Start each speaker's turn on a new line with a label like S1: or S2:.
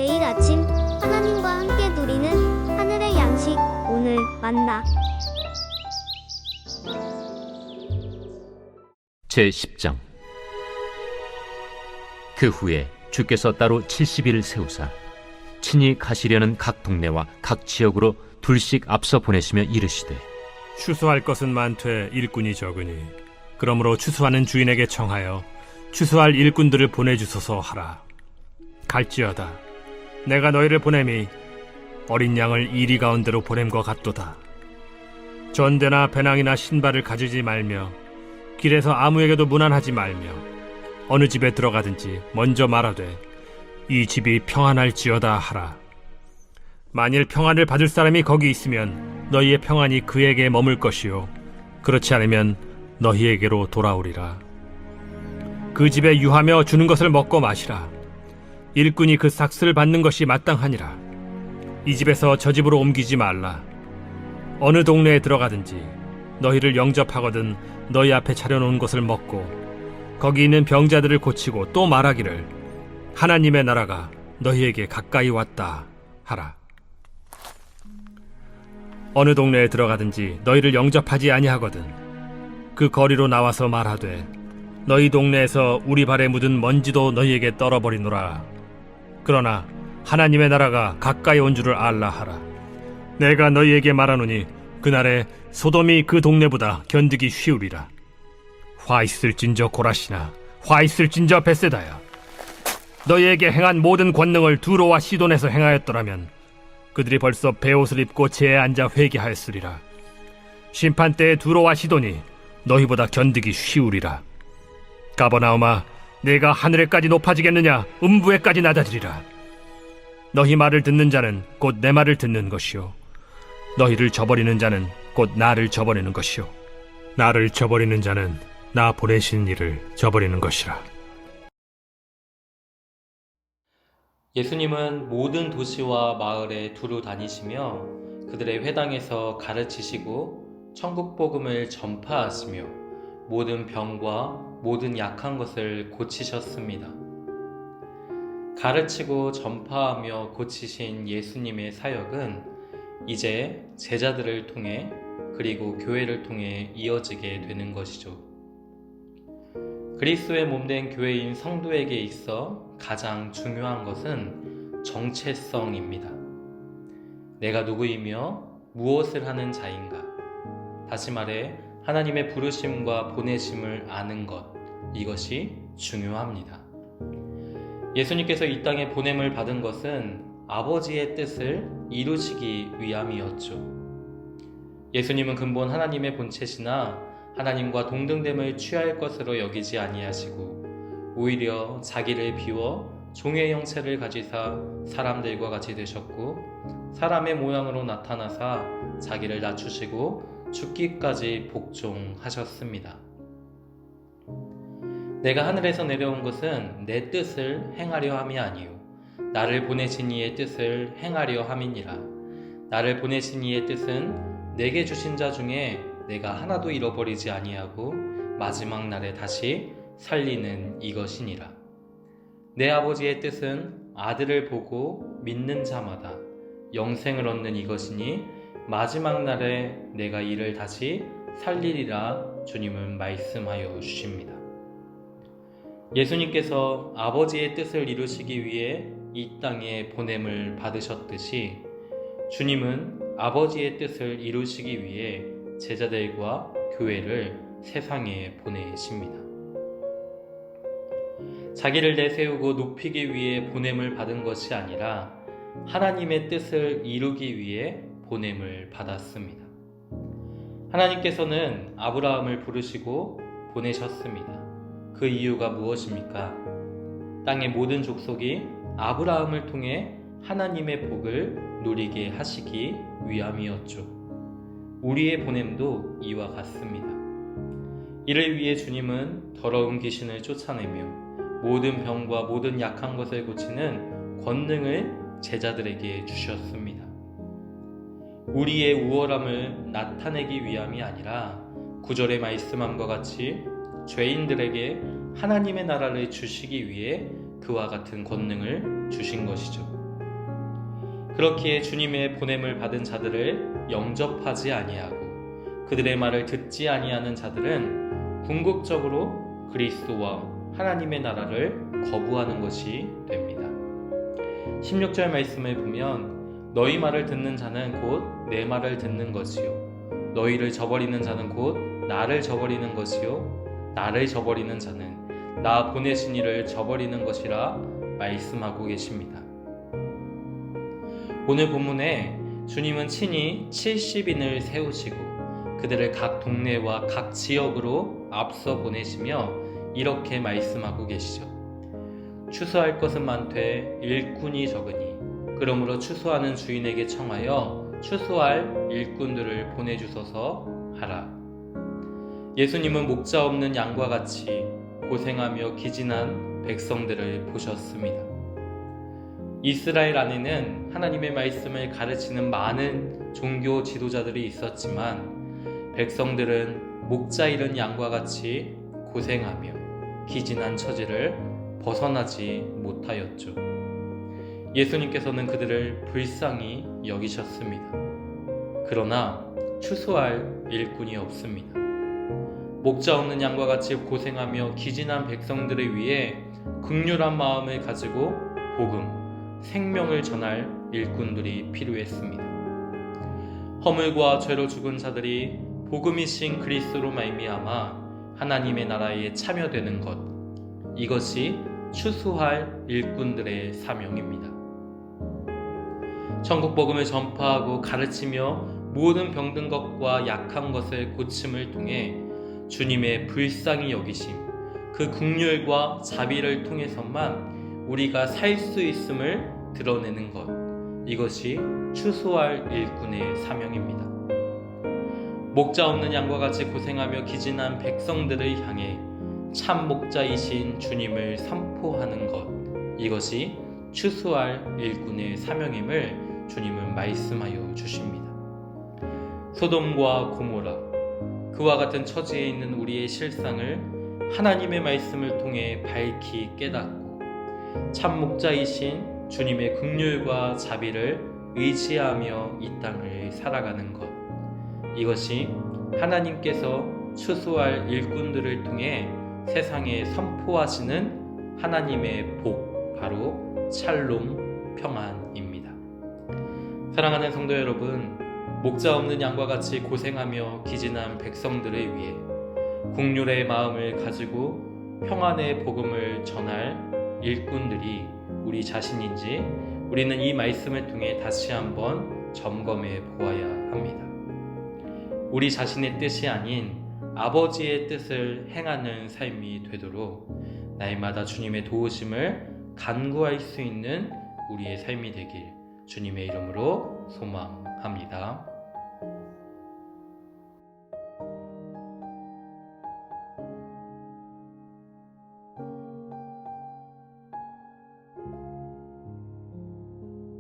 S1: 매일 아침 하나님과 함께 누리는 하늘의 양식, 오늘 만나.
S2: 제10장. 그 후에 주께서 따로 70일을 세우사 친히 가시려는 각 동네와 각 지역으로 둘씩 앞서 보내시며 이르시되,
S3: 추수할 것은 많되 일꾼이 적으니 그러므로 추수하는 주인에게 청하여 추수할 일꾼들을 보내주소서 하라. 갈지어다 내가 너희를 보냄이 어린 양을 이리 가운데로 보냄과 같도다. 전대나 배낭이나 신발을 가지지 말며 길에서 아무에게도 문안하지 말며 어느 집에 들어가든지 먼저 말하되 이 집이 평안할지어다 하라. 만일 평안을 받을 사람이 거기 있으면 너희의 평안이 그에게 머물 것이요 그렇지 않으면 너희에게로 돌아오리라. 그 집에 유하며 주는 것을 먹고 마시라. 일꾼이 그 삭스를 받는 것이 마땅하니라. 이 집에서 저 집으로 옮기지 말라. 어느 동네에 들어가든지 너희를 영접하거든 너희 앞에 차려놓은 것을 먹고 거기 있는 병자들을 고치고 또 말하기를 하나님의 나라가 너희에게 가까이 왔다 하라. 어느 동네에 들어가든지 너희를 영접하지 아니하거든 그 거리로 나와서 말하되 너희 동네에서 우리 발에 묻은 먼지도 너희에게 떨어버리노라. 그러나 하나님의 나라가 가까이 온 줄을 알라 하라. 내가 너희에게 말하노니 그날에 소돔이 그 동네보다 견디기 쉬우리라. 화 있을진저 고라시나 화 있을진저 벳세다야. 너희에게 행한 모든 권능을 두로와 시돈에서 행하였더라면 그들이 벌써 베옷을 입고 제에 앉아 회개하였으리라. 심판때에 두로와 시돈이 너희보다 견디기 쉬우리라. 가버나움아, 내가 하늘에까지 높아지겠느냐? 음부에까지 낮아지리라. 너희 말을 듣는 자는 곧 내 말을 듣는 것이요 너희를 저버리는 자는 곧 나를 저버리는 것이요 나를 저버리는 자는 나 보내신 이를 저버리는 것이라.
S4: 예수님은 모든 도시와 마을에 두루 다니시며 그들의 회당에서 가르치시고 천국 복음을 전파하시며 모든 병과 모든 약한 것을 고치셨습니다. 가르치고 전파하며 고치신 예수님의 사역은 이제 제자들을 통해 그리고 교회를 통해 이어지게 되는 것이죠. 그리스도의 몸된 교회인 성도에게 있어 가장 중요한 것은 정체성입니다. 내가 누구이며 무엇을 하는 자인가? 다시 말해 하나님의 부르심과 보내심을 아는 것, 이것이 중요합니다. 예수님께서 이 땅에 보냄을 받은 것은 아버지의 뜻을 이루시기 위함이었죠. 예수님은 근본 하나님의 본체시나 하나님과 동등됨을 취할 것으로 여기지 아니하시고 오히려 자기를 비워 종의 형체를 가지사 사람들과 같이 되셨고 사람의 모양으로 나타나사 자기를 낮추시고 죽기까지 복종하셨습니다. 내가 하늘에서 내려온 것은 내 뜻을 행하려 함이 아니요 나를 보내신 이의 뜻을 행하려 함이니라. 나를 보내신 이의 뜻은 내게 주신 자 중에 내가 하나도 잃어버리지 아니하고 마지막 날에 다시 살리는 이것이니라. 내 아버지의 뜻은 아들을 보고 믿는 자마다 영생을 얻는 이것이니 마지막 날에 내가 이를 다시 살리리라. 주님은 말씀하여 주십니다. 예수님께서 아버지의 뜻을 이루시기 위해 이 땅에 보냄을 받으셨듯이 주님은 아버지의 뜻을 이루시기 위해 제자들과 교회를 세상에 보내십니다. 자기를 내세우고 높이기 위해 보냄을 받은 것이 아니라 하나님의 뜻을 이루기 위해 보냄을 받았습니다. 하나님께서는 아브라함을 부르시고 보내셨습니다. 그 이유가 무엇입니까? 땅의 모든 족속이 아브라함을 통해 하나님의 복을 누리게 하시기 위함이었죠. 우리의 보냄도 이와 같습니다. 이를 위해 주님은 더러운 귀신을 쫓아내며 모든 병과 모든 약한 것을 고치는 권능을 제자들에게 주셨습니다. 우리의 우월함을 나타내기 위함이 아니라 9절에 말씀함과 같이 죄인들에게 하나님의 나라를 주시기 위해 그와 같은 권능을 주신 것이죠. 그렇기에 주님의 보냄을 받은 자들을 영접하지 아니하고 그들의 말을 듣지 아니하는 자들은 궁극적으로 그리스도와 하나님의 나라를 거부하는 것이 됩니다. 16절 말씀을 보면 너희 말을 듣는 자는 곧 내 말을 듣는 것이요 너희를 저버리는 자는 곧 나를 저버리는 것이요 나를 저버리는 자는 나 보내신 이를 저버리는 것이라 말씀하고 계십니다. 오늘 본문에 주님은 친히 70인을 세우시고 그들을 각 동네와 각 지역으로 앞서 보내시며 이렇게 말씀하고 계시죠. 추수할 것은 많되 일꾼이 적으니 그러므로 추수하는 주인에게 청하여 추수할 일꾼들을 보내주소서 하라. 예수님은 목자 없는 양과 같이 고생하며 기진한 백성들을 보셨습니다. 이스라엘 안에는 하나님의 말씀을 가르치는 많은 종교 지도자들이 있었지만 백성들은 목자 잃은 양과 같이 고생하며 기진한 처지를 벗어나지 못하였죠. 예수님께서는 그들을 불쌍히 여기셨습니다. 그러나 추수할 일꾼이 없습니다. 목자 없는 양과 같이 고생하며 기진한 백성들을 위해 긍휼한 마음을 가지고 복음, 생명을 전할 일꾼들이 필요했습니다. 허물과 죄로 죽은 자들이 복음이신 그리스도로 말미암아 하나님의 나라에 참여되는 것, 이것이 추수할 일꾼들의 사명입니다. 천국 복음을 전파하고 가르치며 모든 병든 것과 약한 것을 고침을 통해 주님의 불쌍히 여기심, 그 긍휼과 자비를 통해서만 우리가 살 수 있음을 드러내는 것, 이것이 추수할 일꾼의 사명입니다. 목자 없는 양과 같이 고생하며 기진한 백성들을 향해 참 목자이신 주님을 선포하는 것, 이것이 추수할 일꾼의 사명임을 주님은 말씀하여 주십니다. 소돔과 고모라, 그와 같은 처지에 있는 우리의 실상을 하나님의 말씀을 통해 밝히 깨닫고 참 목자이신 주님의 긍휼과 자비를 의지하며 이 땅을 살아가는 것, 이것이 하나님께서 추수할 일꾼들을 통해 세상에 선포하시는 하나님의 복, 바로 샬롬 평안입니다. 사랑하는 성도 여러분, 목자 없는 양과 같이 고생하며 기진한 백성들을 위해 긍휼의 마음을 가지고 평안의 복음을 전할 일꾼들이 우리 자신인지 우리는 이 말씀을 통해 다시 한번 점검해 보아야 합니다. 우리 자신의 뜻이 아닌 아버지의 뜻을 행하는 삶이 되도록 날마다 주님의 도우심을 간구할 수 있는 우리의 삶이 되길 주님의 이름으로 소망합니다.